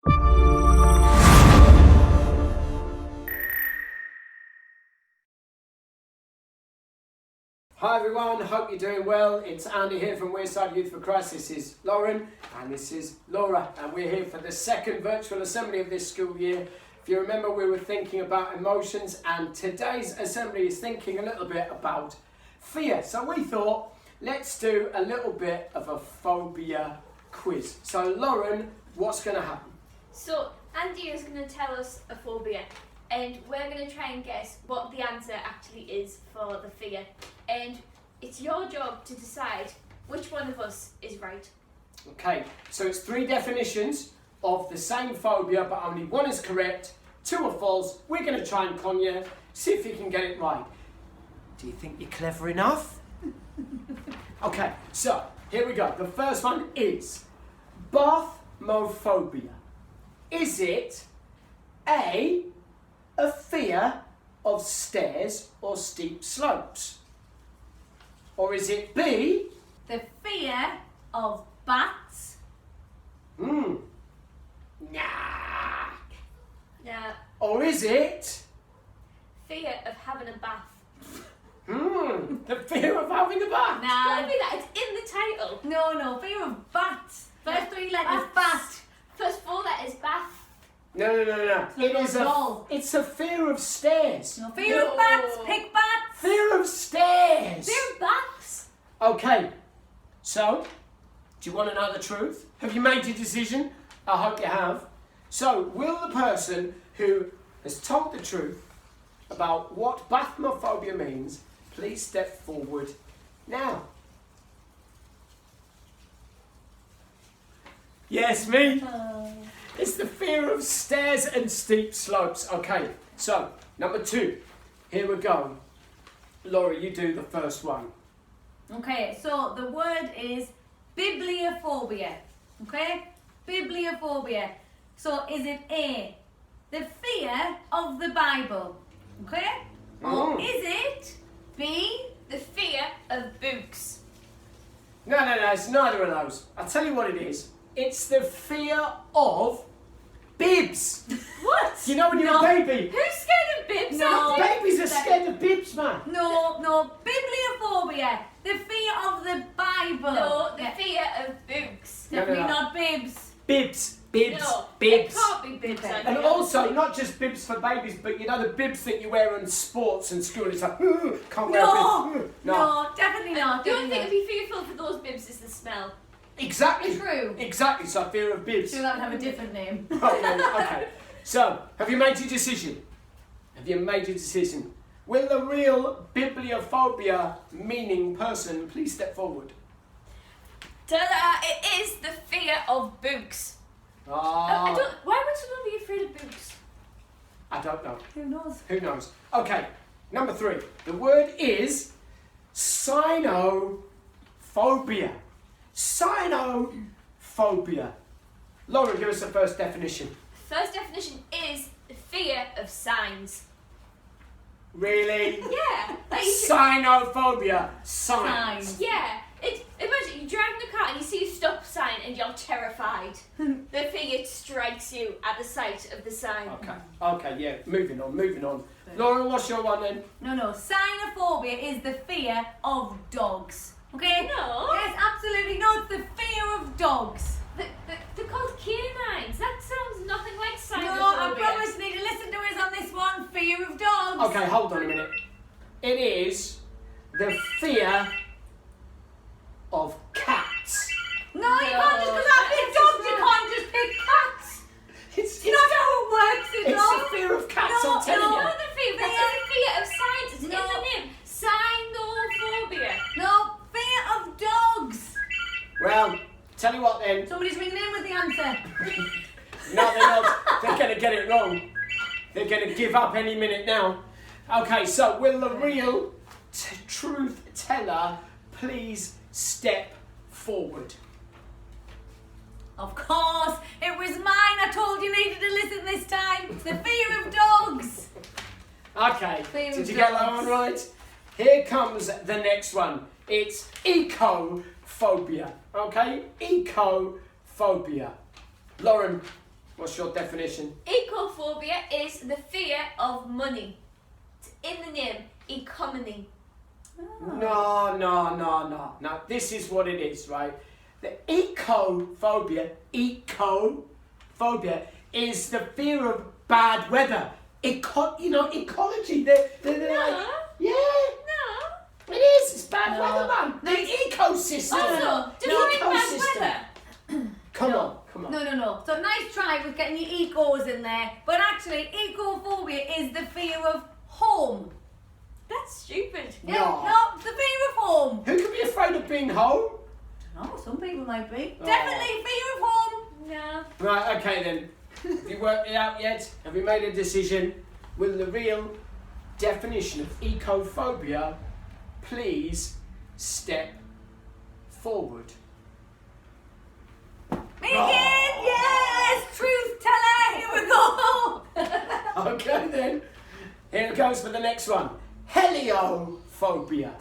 Hi everyone, hope you're doing well. It's Andy here from Wearside Youth for Christ. This is Lauren and this is Laura, and we're here for the second virtual assembly of this school year. If you remember, we were thinking about emotions, and today's assembly is thinking a little bit about fear. So we thought, let's do a little bit of a phobia quiz. So Lauren, what's going to happen? So Andy is going to tell us a phobia, and we're going to try and guess what the answer actually is for the fear. And it's your job to decide which one of us is right. Okay, so it's 3 definitions of the same phobia, but only one is correct, 2 are false. We're going to try and con you, see if you can get it right. Do you think you're clever enough? Okay, so here we go. The first one is bathmophobia. Is it A, a fear of stairs or steep slopes? Or is it B, the fear of bats? Nah. Now, Or is it fear of having a bath. the fear of having a bath? Gotta be that, it's in the title. No, fear of bats. First 3 letters, Bats. bat. First 4 letters, bath. No. It's a fear of stairs. No, fear of bats, pick bats. Fear of stairs. Fear of bats. Okay, so, do you want to know the truth? Have you made your decision? I hope you have. So, will the person who has told the truth about what bathmophobia means please step forward now? Yes, me. It's the fear of stairs and steep slopes. Okay, so, number 2. Here we go. Laura, you do the first one. Okay, so the word is bibliophobia. Okay? Bibliophobia. So is it A, the fear of the Bible? Okay? Or is it B, The fear of books. No, it's neither of those. I'll tell you what it is. It's the fear of bibs. What? You know when you're a baby? Who's scared of bibs? No. Andy? Babies are scared of bibs, man. No, bibliophobia. The fear of the Bible. No, the Yeah, fear of books. definitely No. not bibs. Bibs. No, it Bibs. can't be bibs. Okay. Andy. And also, not just bibs for babies, but you know the bibs that you wear in sports and school. It's like, can't wear a bib. No, definitely not. The only definitely thing to be fearful for those bibs is the smell. Exactly. True. Exactly, so fear of bibs. Sure, that would have a different name. Okay. So, have you made your decision? Will the real bibliophobia meaning person please step forward? Ta-da! It is the fear of books. Ah, Why would someone be afraid of books? I don't know. Who knows? Who knows? Okay, number 3. The word is cynophobia. Cynophobia. Lauren, give us the first definition. First definition is the fear of signs. Really? Yeah. Cynophobia. Signs. Signs. Yeah. Imagine you drive in a car and you see a stop sign and you're terrified. The fear strikes you at the sight of the sign. Okay, yeah. Moving on. Lauren, what's your one then? No. Cynophobia is the fear of dogs. Okay? No. Yes, absolutely. No, it's the fear of dogs. They're called canines. That sounds nothing like cynophobia. No, I promise you need to listen to us on this one. Fear of dogs. Okay, hold on a minute. It is the fear of cats. No, you can't just because I pick dogs, you can't just pick cats. It's You know how it works, the fear of cats, I'm telling you. Not the fear. That's the fear of signs. It's in No. the name. Cynophobia. No, fear of dogs. Well, tell you what then. Somebody's ringing in with the answer. No, they're not. They're going to get it wrong. They're going to give up any minute now. Okay, so will the real truth teller please step forward? Of course, it was mine. I told you needed to listen this time. It's the fear of dogs. Okay, Fear did of you get that dogs. one right? Here comes the next one. It's ecophobia. Okay, ecophobia. Lauren, What's your definition? Ecophobia is the fear of money. It's in the name, economy. No. This is what it is, right? The ecophobia is the fear of bad weather. Ecology. They're like, yeah. No. It is. It's bad weather, man. The ecosystem. Also, The define bad ecosystem. weather. Come on. No. So nice try with getting your ecos in there, but actually, ecophobia is the fear of home. That's stupid. Yeah, no, the fear of home. Who can be afraid of being home? No, some people might be. Oh. Definitely fear of home. No. Right, okay then. Have you worked it out yet? Have you made a decision? Will the real definition of ecophobia please step forward? Megan, yes! Truth teller, here we go! Okay then. Here it goes for the next one. Heliophobia.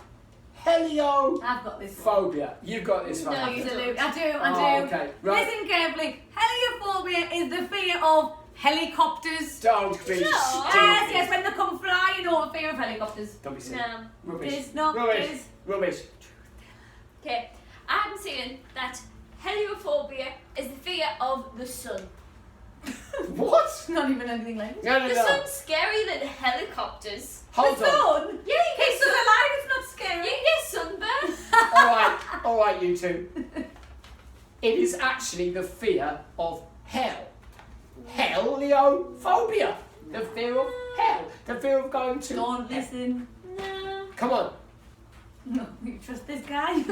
Heliophobia. I've got this one. You've got this one. No, you Absolutely, I do. Oh, okay. Right. Listen carefully. Heliophobia is the fear of helicopters. Don't be stupid. Yes, when they come fly, you know, fear of helicopters. Don't be silly. No. Rubbish. Rubbish. Rubbish. Okay, I'm saying that heliophobia is the fear of the sun. What? It's not even anything like this. No. The sun's scarier than helicopters. Hold The on. sun? Yeah, you Keeps get us alive, it's not scary. You can get sunburn. All right, you two. It is actually the fear of hell. Heliophobia. The fear of hell. The fear of going to Don't hell. listen. No. Come on. No, you trust this guy?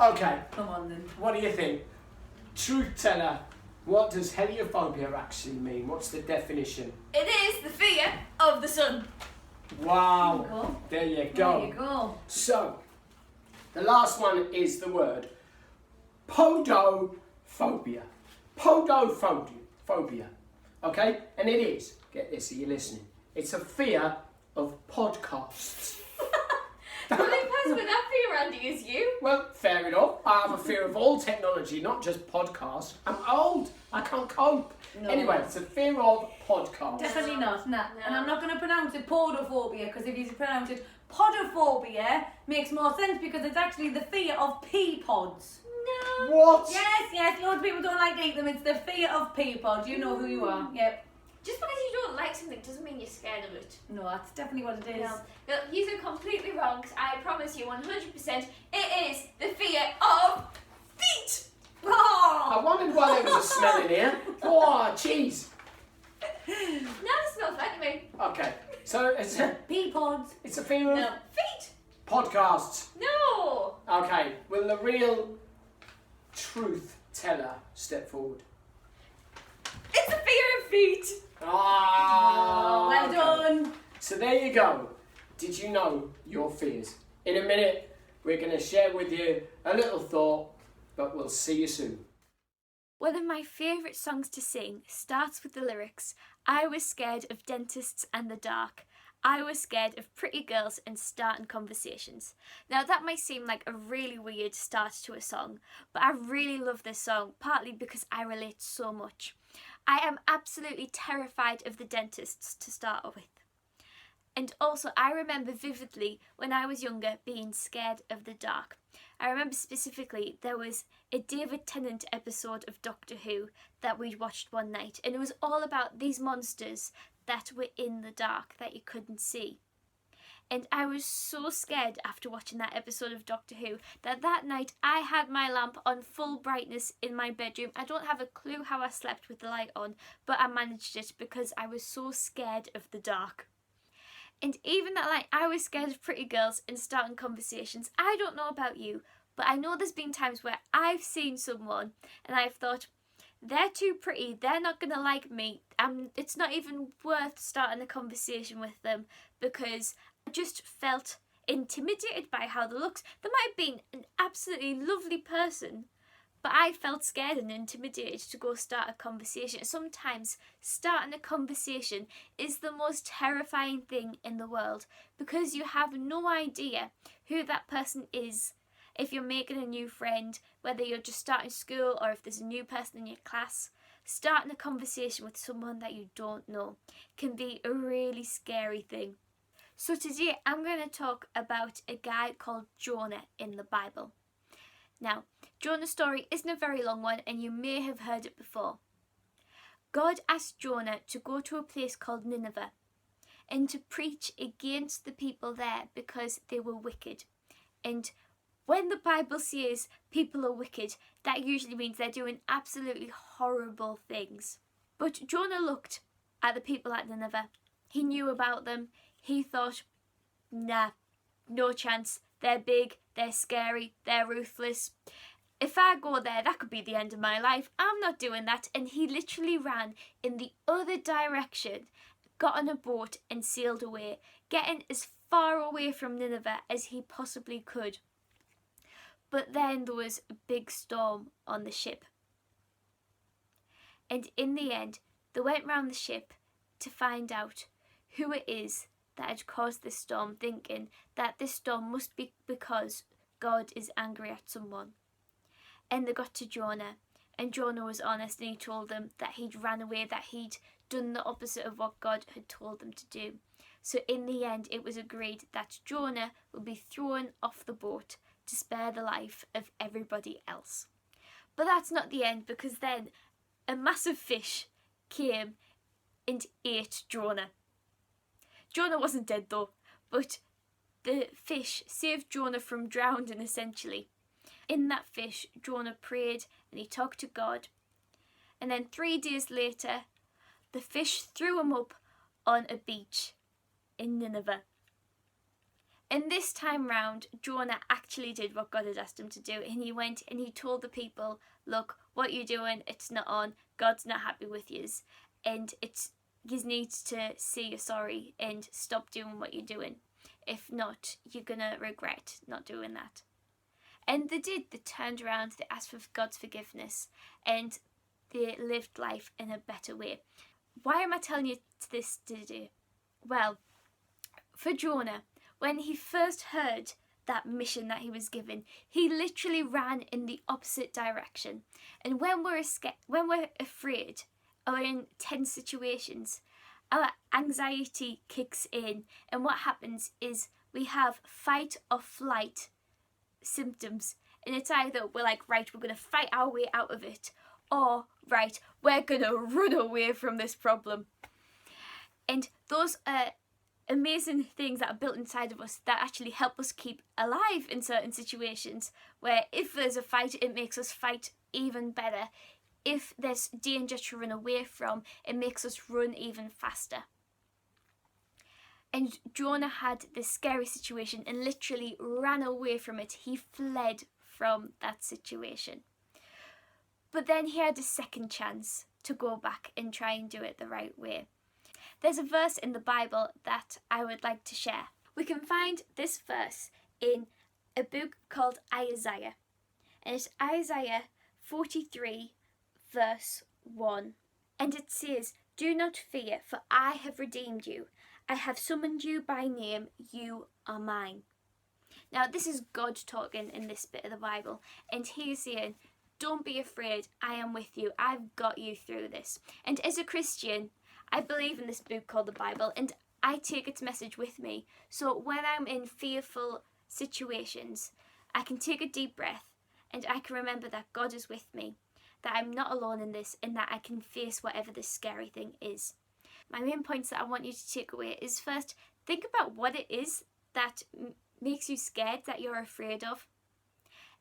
Okay, Come on then. what do you think? Truth teller, what does heliophobia actually mean? What's the definition? It is the fear of the sun. Wow. There you go. There you go. So, the last one is the word podophobia. Podophobia. Okay? And it is, get this, are you listening? It's a fear of podcasts. The only person with that fear, Andy, is you. Well, fair enough. I have a fear of all technology, not just podcasts. I'm old. I can't cope. No. Anyway, it's a fear of podcasts. Definitely not, nah. No. And I'm not going to pronounce it podophobia, because if you pronounce it podophobia, makes more sense because it's actually the fear of pea pods. No. What? Yes, loads of people don't like to eat them. It's the fear of pea pods. You know who you are. Yep. Just because you don't like something doesn't mean you're scared of it. No, that's definitely what it is. No, you are completely wrong, because I promise you 100% it is the fear of feet. I wondered why there was a smell in here. Oh, cheese. Now it smells like me. Okay, so it's a Pea pods. fear of No. Feet? podcasts. No. Okay, will the real truth teller step forward? It's the fear of feet. Ah, Well okay. done. So there you go. Did you know your fears? In a minute, we're going to share with you a little thought, but we'll see you soon. One of my favourite songs to sing starts with the lyrics, I was scared of dentists and the dark. I was scared of pretty girls and starting conversations. Now that might seem like a really weird start to a song, but I really love this song, partly because I relate so much. I am absolutely terrified of the dentists to start with. And also, I remember vividly when I was younger being scared of the dark. I remember specifically there was a David Tennant episode of Doctor Who that we'd watched one night, and it was all about these monsters that were in the dark that you couldn't see. And I was so scared after watching that episode of Doctor Who that night I had my lamp on full brightness in my bedroom. I don't have a clue how I slept with the light on, but I managed it because I was so scared of the dark. And even that night, I was scared of pretty girls and starting conversations. I don't know about you, but I know there's been times where I've seen someone and I've thought, they're too pretty, they're not going to like me. It's not even worth starting a conversation with them because I just felt intimidated by how they looked. They might have been an absolutely lovely person, but I felt scared and intimidated to go start a conversation. Sometimes starting a conversation is the most terrifying thing in the world because you have no idea who that person is. If you're making a new friend, whether you're just starting school or if there's a new person in your class, starting a conversation with someone that you don't know can be a really scary thing. So today I'm going to talk about a guy called Jonah in the Bible. Now, Jonah's story isn't a very long one and you may have heard it before. God asked Jonah to go to a place called Nineveh and to preach against the people there because they were wicked. And when the Bible says people are wicked, that usually means they're doing absolutely horrible things. But Jonah looked at the people at Nineveh. He knew about them. He thought, nah, no chance. They're big, they're scary, they're ruthless. If I go there, that could be the end of my life. I'm not doing that. And he literally ran in the other direction, got on a boat and sailed away, getting as far away from Nineveh as he possibly could. But then there was a big storm on the ship. And in the end, they went round the ship to find out who it is that had caused this storm, thinking that this storm must be because God is angry at someone. And they got to Jonah, and Jonah was honest and he told them that he'd ran away, that he'd done the opposite of what God had told them to do. So in the end, it was agreed that Jonah would be thrown off the boat to spare the life of everybody else. But that's not the end, because then a massive fish came and ate Jonah. Jonah wasn't dead though, but the fish saved Jonah from drowning essentially. In that fish, Jonah prayed and he talked to God. And then 3 days later, the fish threw him up on a beach in Nineveh. And this time round, Jonah actually did what God had asked him to do. And he went and he told the people, look, what you're doing, it's not on. God's not happy with yous. And you need to say you're sorry and stop doing what you're doing. If not, you're going to regret not doing that. And they did. They turned around, they asked for God's forgiveness, and they lived life in a better way. Why am I telling you this today? Well, for Jonah, when he first heard that mission that he was given, he literally ran in the opposite direction. And when we're afraid or in tense situations, our anxiety kicks in, and what happens is we have fight or flight symptoms, and it's either we're like, right, we're going to fight our way out of it, or right, we're going to run away from this problem. And those are amazing things that are built inside of us that actually help us keep alive in certain situations, where if there's a fight, it makes us fight even better. If there's danger to run away from, it makes us run even faster. And Jonah had this scary situation and literally ran away from it. He fled from that situation. But then he had a second chance to go back and try and do it the right way. There's a verse in the Bible that I would like to share. We can find this verse in a book called Isaiah. And it's Isaiah 43 verse 1. And it says, do not fear, for I have redeemed you. I have summoned you by name, you are mine. Now this is God talking in this bit of the Bible, and he's saying, don't be afraid, I am with you, I've got you through this. And as a Christian, I believe in this book called the Bible, and I take its message with me. So when I'm in fearful situations, I can take a deep breath and I can remember that God is with me, that I'm not alone in this, and that I can face whatever this scary thing is. My main points that I want you to take away is, first, think about what it is that makes you scared, that you're afraid of.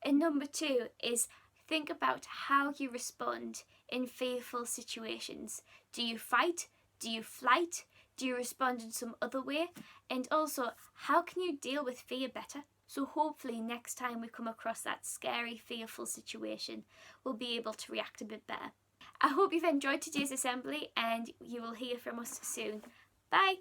And number 2 is think about how you respond in fearful situations. Do you fight? Do you flight? Do you respond in some other way? And also, how can you deal with fear better? So hopefully next time we come across that scary, fearful situation, we'll be able to react a bit better. I hope you've enjoyed today's assembly and you will hear from us soon. Bye!